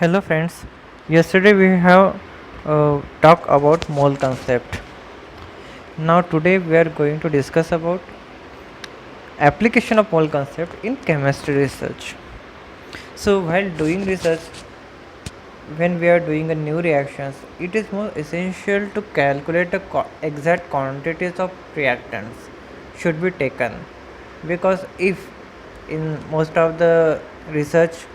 Hello friends, yesterday we have talked about mole concept. Now today we are going to discuss about application of mole concept in chemistry research. So while doing research, when we are doing a new reactions, it is more essential to calculate the exact quantities of reactants should be taken, because if in most of the research,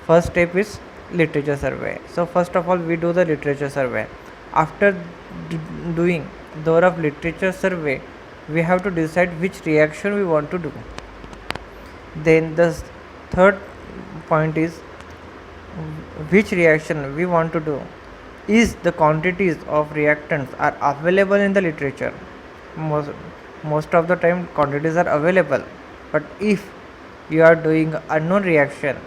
first step is literature survey. So first of all we do the literature survey. After doing the of literature survey, we have to decide which reaction we want to do. Then the third point is which reaction we want to do. Is the quantities of reactants are available in the literature? Most of the time quantities are available, but if you are doing unknown reaction,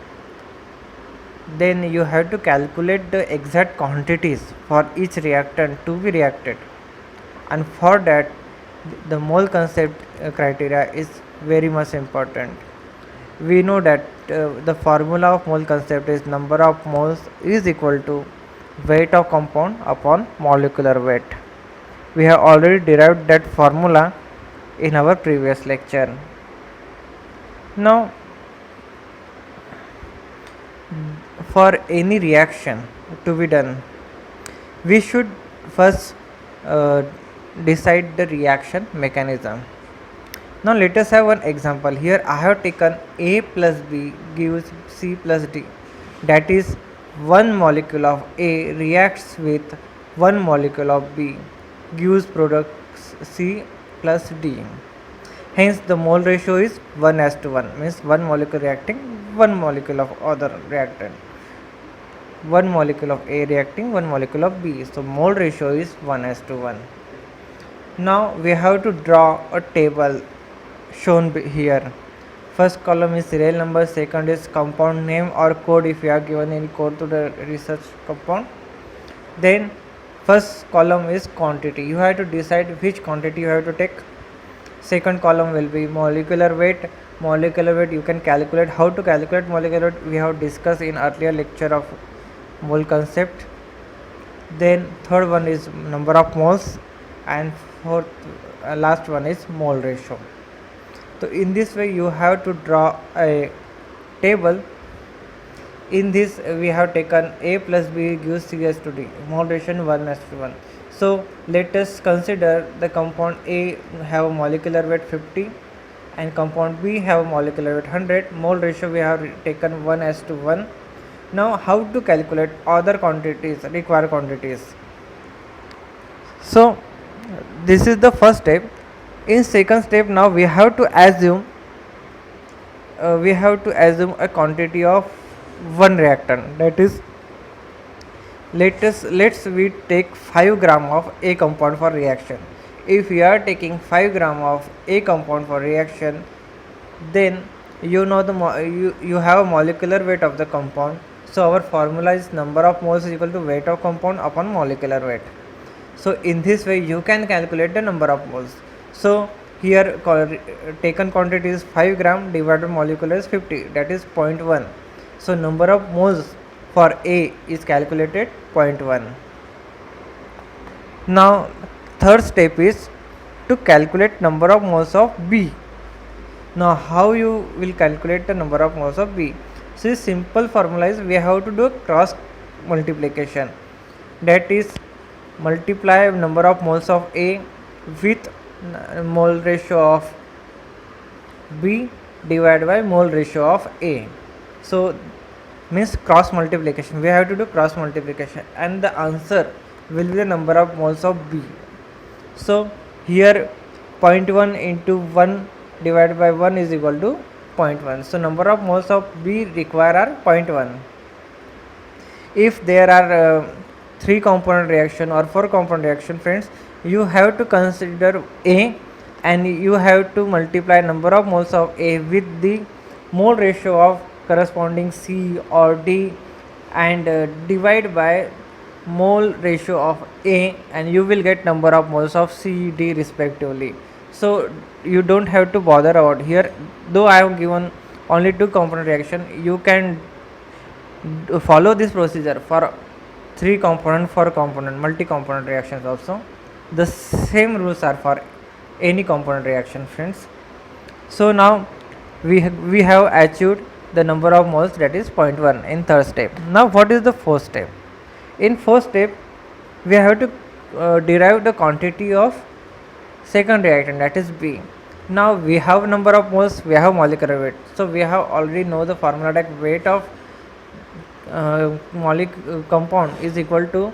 then you have to calculate the exact quantities for each reactant to be reacted, and for that the mole concept criteria is very much important. We know that the formula of mole concept is number of moles is equal to weight of compound upon molecular weight. We have already derived that formula in our previous lecture. Now for any reaction to be done, we should first uh, decide the reaction mechanism. Now let us have one example. Here I have taken A plus B gives C plus D. That is, one molecule of A reacts with one molecule of B, gives products C plus D. Hence the mole ratio is 1:1, means one molecule reacting, one molecule of other reactant. One molecule of A reacting, one molecule of B. So mole ratio is 1:1. Now we have to draw a table shown here. First column is serial number, second is compound name or code if you are given any code to the research compound. Then first column is quantity. You have to decide which quantity you have to take. Second column will be molecular weight. Molecular weight you can calculate. How to calculate molecular weight we have discussed in earlier lecture of mole concept. Then third one is number of moles, and fourth last one is mole ratio. So in this way you have to draw a table. In this we have taken A plus B gives C to D, mole ratio 1:1. So let us consider the compound A have a molecular weight 50 and compound B have a molecular weight 100. Mole ratio we have taken 1:1. Now how to calculate other quantities, required quantities? So this is the first step. In second step, now we have to assume a quantity of one reactant. That is, let's we take 5 gram of A compound for reaction. If we are taking 5 gram of A compound for reaction, then you know you have a molecular weight of the compound. So our formula is number of moles is equal to weight of compound upon molecular weight. So in this way you can calculate the number of moles. So here taken quantity is 5 gram divided molecular is 50, that is 0.1. So number of moles for A is calculated 0.1. Now third step is to calculate number of moles of B. Now how you will calculate the number of moles of B? So simple formula is we have to do cross multiplication. That is, multiply number of moles of A with mole ratio of B divided by mole ratio of A. So means cross multiplication. We have to do cross multiplication, and the answer will be the number of moles of B. So here 0.1 into 1 divided by 1 is equal to 0.1. So number of moles of B required are 0.1. If there are 3 component reaction or 4 component reaction, friends, you have to consider A and you have to multiply number of moles of A with the mole ratio of corresponding C or D and divide by mole ratio of A, and you will get number of moles of C, D respectively. So you don't have to bother about here. Though I have given only 2 component reaction, you can follow this procedure for 3 component, 4 component, multi component reactions also. The same rules are for any component reaction, friends. So now we have achieved the number of moles, that is 0.1 in third step. Now what is the fourth step? In fourth step we have to derive the quantity of second reactant, that is B. Now we have number of moles, we have molecular weight, so we have already know the formula that weight of compound is equal to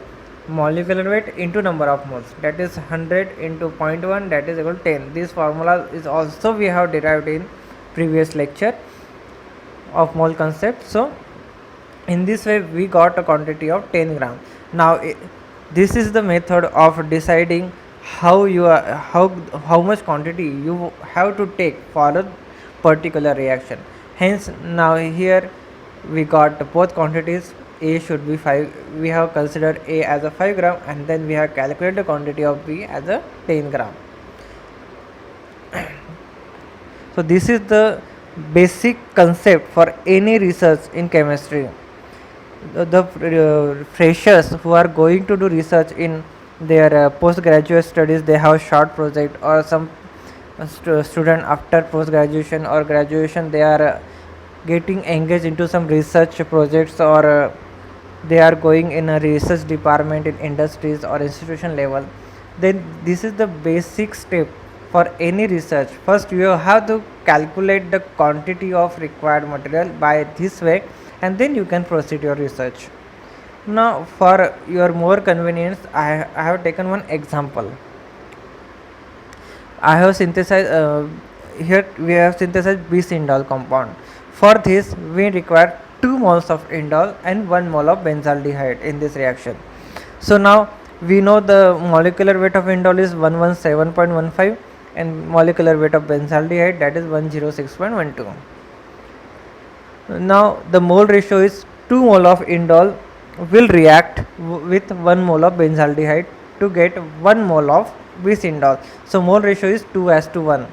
molecular weight into number of moles, that is 100 into 0.1, that is equal to 10. This formula is also we have derived in previous lecture of mole concept. So in this way we got a quantity of 10 gram. Now this is the method of deciding how you are, how much quantity you have to take for a particular reaction. Hence now here we got both quantities. A should be 5, we have considered A as a 5 gram, and then we have calculated the quantity of B as a 10 gram. So this is the basic concept for any research in chemistry. The freshers who are going to do research in their postgraduate studies, they have short project, or some student after post graduation or graduation, they are getting engaged into some research projects, or they are going in a research department in industries or institution level. Then this is the basic step for any research. First you have to calculate the quantity of required material by this way, and then you can proceed your research. Now for your more convenience, I have taken one example. I have synthesized here we have synthesized bis-indole compound. For this we require 2 moles of indole and 1 mole of benzaldehyde in this reaction. So now we know the molecular weight of indole is 117.15 and molecular weight of benzaldehyde, that is 106.12. Now the mole ratio is 2 mole of indole will react with 1 mole of benzaldehyde to get 1 mole of bis-indole. So mole ratio is 2:1.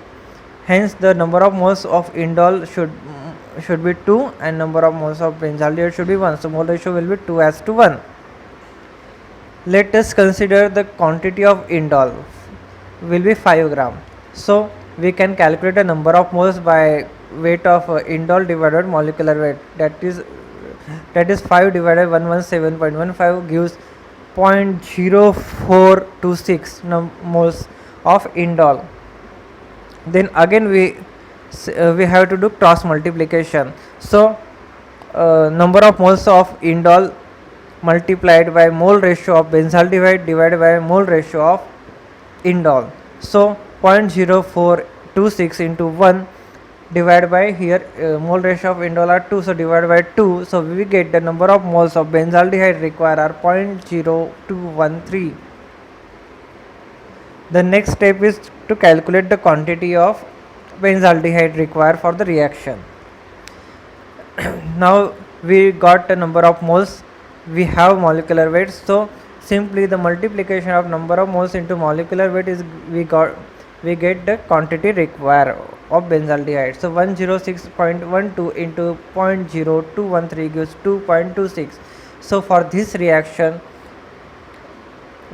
Hence the number of moles of indole should be 2 and number of moles of benzaldehyde should be 1. So mole ratio will be 2:1. Let us consider the quantity of indole will be 5 gram. So we can calculate the number of moles by weight of indole divided molecular weight, that is 5 divided 117.15 gives 0.0426 moles of indole. Then again we have to do cross multiplication. So number of moles of indole multiplied by mole ratio of benzaldehyde divided by mole ratio of indole. So 0.0426 into 1 divided by here mole ratio of indole are 2, so divided by 2, so we get the number of moles of benzaldehyde required are 0.0213. The next step is to calculate the quantity of benzaldehyde required for the reaction. Now we got the number of moles, we have molecular weight, so simply the multiplication of number of moles into molecular weight is we get the quantity required of benzaldehyde. So 106.12 into 0.0213 gives 2.26. So for this reaction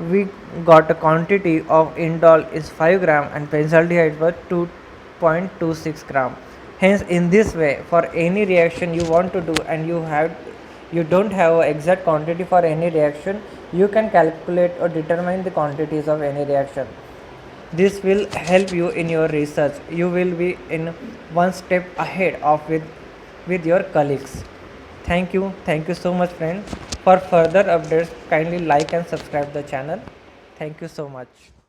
we got a quantity of indole is 5 gram and benzaldehyde was 2.26 gram. Hence in this way, for any reaction you want to do and you don't have exact quantity for any reaction, you can calculate or determine the quantities of any reaction. This will help you in your research. You will be in one step ahead of with your colleagues. Thank you so much, friends. For further updates, kindly like and subscribe the channel. Thank you so much.